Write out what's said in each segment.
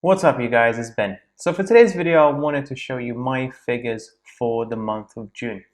What's up, you guys? It's Ben. So for today's video, I wanted to show you my figures for the month of June.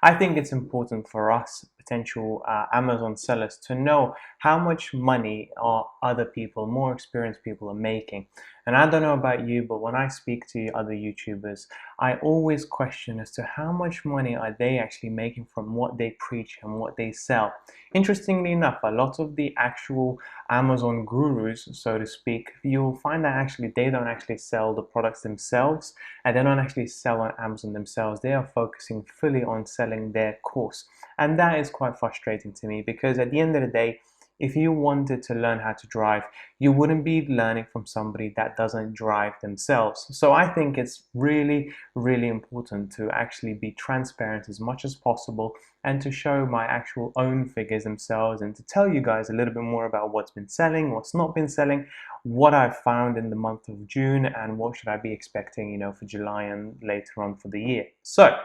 I think it's important for us potential Amazon sellers to know how much money are other people, more experienced people, are making. And I don't know about you, but when I speak to other YouTubers, I always question as to how much money are they actually making from what they preach and what they sell. Interestingly enough, a lot of the actual Amazon gurus, so to speak, you'll find that actually they don't actually sell the products themselves and they don't actually sell on Amazon themselves. They are focusing fully on selling their course. And that is quite frustrating to me because at the end of the day, if you wanted to learn how to drive, you wouldn't be learning from somebody that doesn't drive themselves. So I think it's really, really important to actually be transparent as much as possible and to show my actual own figures themselves and to tell you guys a little bit more about what's been selling, what's not been selling, what I've found in the month of June, and what should I be expecting, for July and later on for the year. So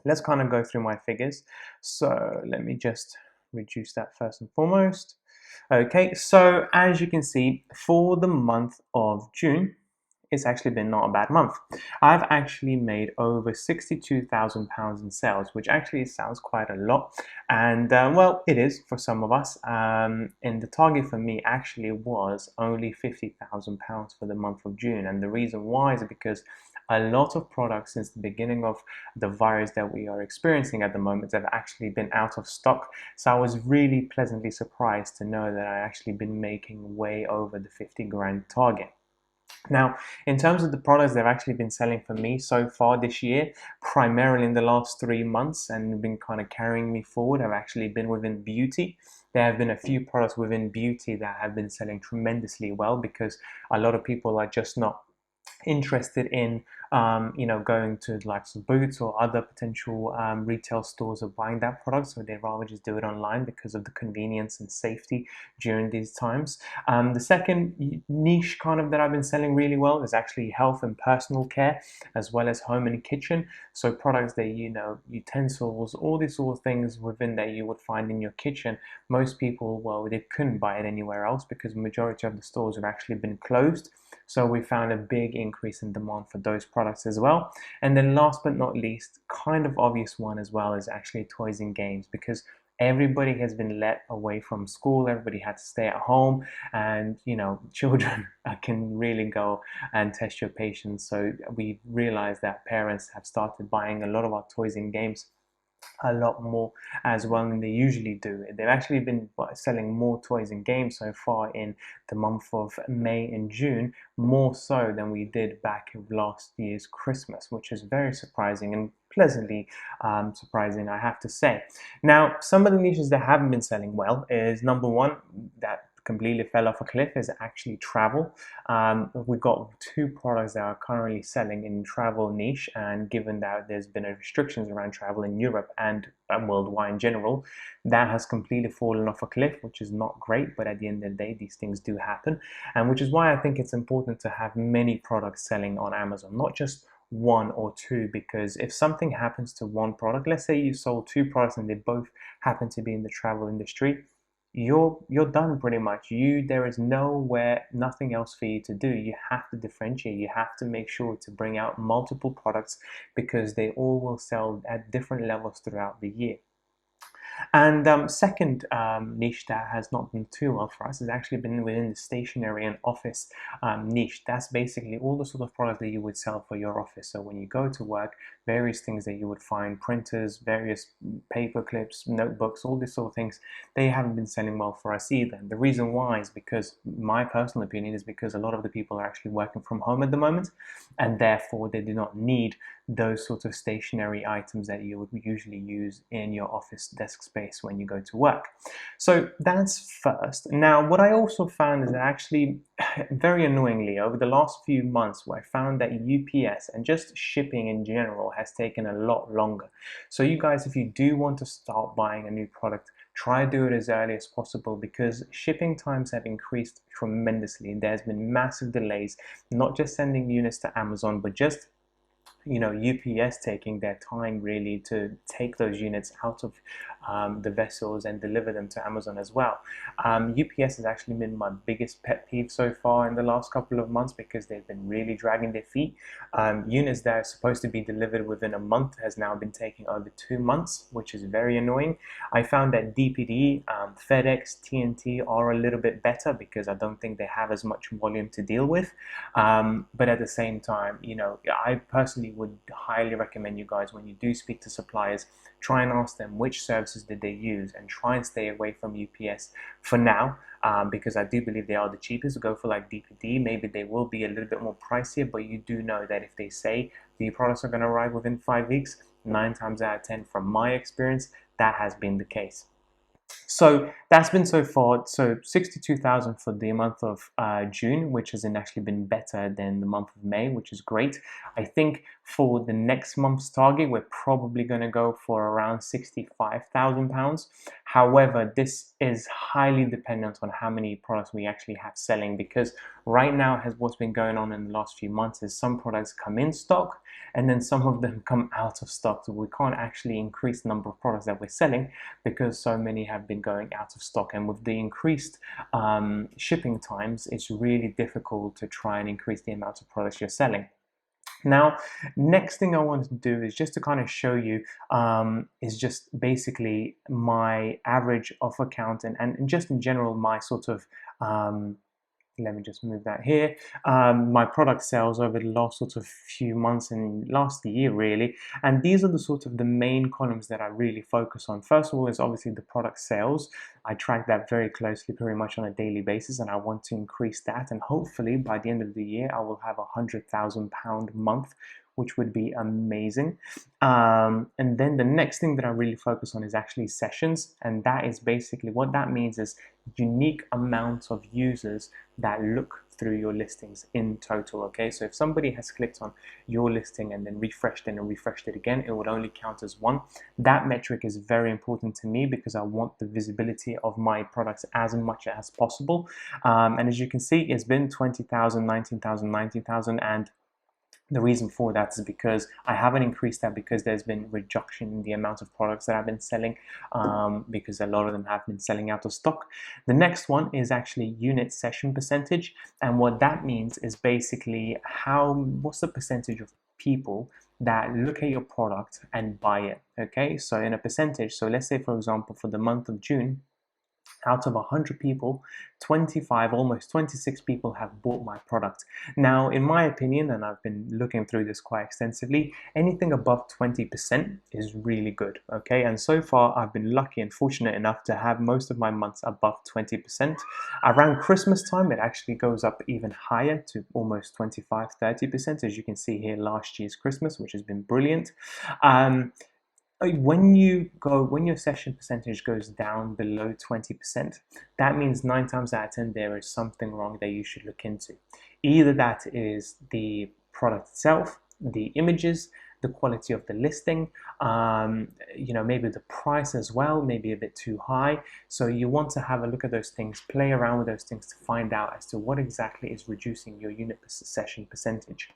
let's kind of go through my figures. So let me just reduce that first and foremost. Okay, so as you can see, for the month of June, it's actually been not a bad month. I've actually made over £62,000 in sales, which actually sounds quite a lot. And well, it is for some of us. And the target for me actually was only £50,000 for the month of June. And the reason why is because a lot of products since the beginning of the virus that we are experiencing at the moment have actually been out of stock. So I was really pleasantly surprised to know that I actually been making way over the 50 grand target. Now, in terms of the products they've actually been selling for me so far this year, primarily in the last 3 months and been kind of carrying me forward, have actually been within beauty. There have been a few products within beauty that have been selling tremendously well because a lot of people are just not interested in going to like some Boots or other potential retail stores of buying that product, so they'd rather just do it online because of the convenience and safety during these times. The second niche kind of that I've been selling really well is actually health and personal care, as well as home and kitchen. So products that utensils, all these sort of things within that you would find in your kitchen. Most people, well, they couldn't buy it anywhere else because the majority of the stores have actually been closed. So we found a big increase in demand for those products as well. And then last but not least, kind of obvious one as well, is actually toys and games, because everybody has been let away from school. Everybody had to stay at home, and children can really go and test your patience. So we realized that parents have started buying a lot of our toys and games a lot more as well than they usually do. They've actually been selling more toys and games so far in the month of May and June, more so than we did back in last year's Christmas, which is very surprising and pleasantly surprising, I have to say. Now, some of the niches that haven't been selling well is number one, that completely fell off a cliff, is actually travel. We've got two products that are currently selling in travel niche, and given that there's been restrictions around travel in Europe and worldwide in general, that has completely fallen off a cliff, which is not great. But at the end of the day, these things do happen, and which is why I think it's important to have many products selling on Amazon, not just one or two, because if something happens to one product, let's say you sold two products and they both happen to be in the travel industry, you're done pretty much. There is nothing else for you to do. You have to differentiate. You have to make sure to bring out multiple products because they all will sell at different levels throughout the year. And second niche that has not been too well for us has actually been within the stationery and office niche. That's basically all the sort of products that you would sell for your office. So when you go to work, various things that you would find, printers, various paper clips, notebooks, all these sort of things, they haven't been selling well for us either. And the reason why is because, my personal opinion is because a lot of the people are actually working from home at the moment, and therefore they do not need those sorts of stationery items that you would usually use in your office desk space when you go to work. So that's first. Now, what I also found is that actually, very annoyingly, over the last few months, where I found that UPS and just shipping in general has taken a lot longer. So you guys, if you do want to start buying a new product, try to do it as early as possible, because shipping times have increased tremendously. There's been massive delays, not just sending units to Amazon, but just UPS taking their time really to take those units out of the vessels and deliver them to Amazon as well. UPS has actually been my biggest pet peeve so far in the last couple of months because they've been really dragging their feet. Units that are supposed to be delivered within a month has now been taking over 2 months, which is very annoying. I found that DPD, FedEx, TNT are a little bit better because I don't think they have as much volume to deal with. But at the same time, I personally would highly recommend you guys, when you do speak to suppliers, try and ask them which services did they use and try and stay away from UPS for now, because I do believe they are the cheapest. Go for like DPD. Maybe they will be a little bit more pricier, but you do know that if they say the products are going to arrive within 5 weeks, 9 times out of 10 from my experience, that has been the case. So that's been so far, so 62,000 for the month of June, which has actually been better than the month of May, which is great. I think for the next month's target, we're probably going to go for around £65,000. However, this is highly dependent on how many products we actually have selling, because right now what's been going on in the last few months is some products come in stock and then some of them come out of stock. So we can't actually increase the number of products that we're selling because so many have been going out of stock. And with the increased shipping times, it's really difficult to try and increase the amount of products you're selling. Now, next thing I wanted to do is just to kind of show you is just basically my average offer count and just in general my sort of let me just move that here. My product sales over the last sort of few months and last year really, and these are the sort of the main columns that I really focus on. First of all is obviously the product sales. I track that very closely, pretty much on a daily basis, and I want to increase that, and hopefully by the end of the year I will have £100,000 month, which would be amazing. And then the next thing that I really focus on is actually sessions, and that is basically what that means is unique amounts of users that look through your listings in total. Okay, so if somebody has clicked on your listing and then refreshed it and refreshed it again, it will only count as one. That metric is very important to me because I want the visibility of my products as much as possible. And as you can see, it's been 20,000, 19,000, 19,000, and the reason for that is because I haven't increased that because there's been reduction in the amount of products that I've been selling, because a lot of them have been selling out of stock. The next one is actually unit session percentage, and what that means is basically what's the percentage of people that look at your product and buy it. Okay, so in a percentage, so let's say for example for the month of June, out of 100 people, 25, almost 26 people have bought my product. Now, in my opinion, and I've been looking through this quite extensively, anything above 20% is really good, okay? And so far, I've been lucky and fortunate enough to have most of my months above 20%. Around Christmas time, it actually goes up even higher to almost 25, 30%, as you can see here, last year's Christmas, which has been brilliant. When your session percentage goes down below 20%, that means 9 times out of 10 there is something wrong that you should look into. Either that is the product itself, the images, the quality of the listing, maybe the price as well, maybe a bit too high. So you want to have a look at those things, play around with those things to find out as to what exactly is reducing your unit session percentage.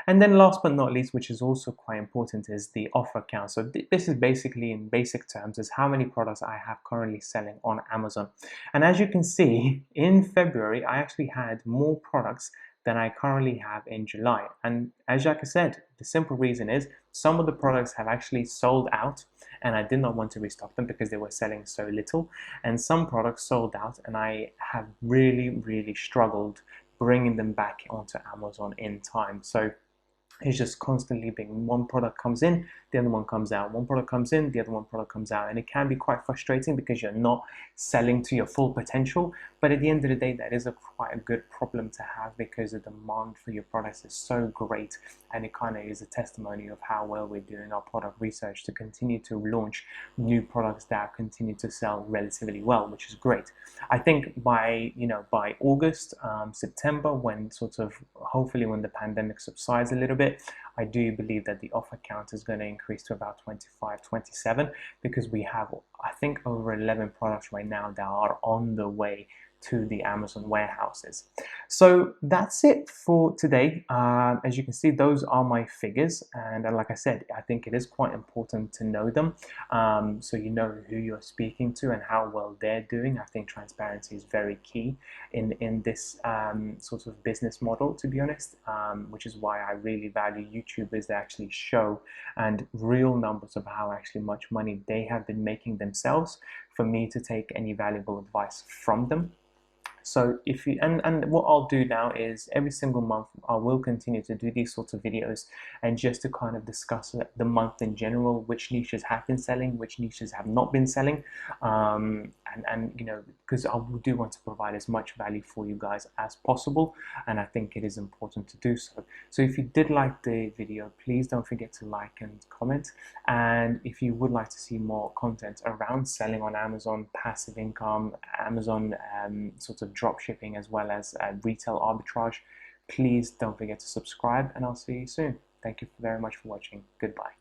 And then last but not least, which is also quite important, is the offer count. So this is basically, in basic terms, is how many products I have currently selling on Amazon. And as you can see, in February, I actually had more products than I currently have in July. And as Jacques said, the simple reason is some of the products have actually sold out and I did not want to restock them because they were selling so little. And some products sold out and I have really, really struggled bringing them back onto Amazon in time. So it's just constantly being one product comes in, the other one comes out, one product comes in, the other one product comes out, and it can be quite frustrating because you're not selling to your full potential. But at the end of the day, that is quite a good problem to have because the demand for your products is so great, and it kind of is a testimony of how well we're doing our product research to continue to launch new products that continue to sell relatively well, which is great. I think by August, September, when hopefully when the pandemic subsides a little bit, I do believe that the offer count is going to increase to about 25, 27 because we have, I think, over 11 products right now that are on the way to the Amazon warehouses. So that's it for today. As you can see, those are my figures, and like I said, I think it is quite important to know them, so you know who you're speaking to and how well they're doing. I think transparency is very key in this sort of business model, to be honest, which is why I really value YouTubers that actually show and real numbers of how actually much money they have been making themselves, for me to take any valuable advice from them. So if you and what I'll do now is every single month I will continue to do these sorts of videos, and just to kind of discuss the month in general, which niches have been selling, which niches have not been selling, and you know, because I do want to provide as much value for you guys as possible, and I think it is important to do so. So if you did like the video, please don't forget to like and comment, and if you would like to see more content around selling on Amazon, passive income, Amazon sort of drop shipping, as well as retail arbitrage, please don't forget to subscribe, and I'll see you soon. Thank you very much for watching. Goodbye.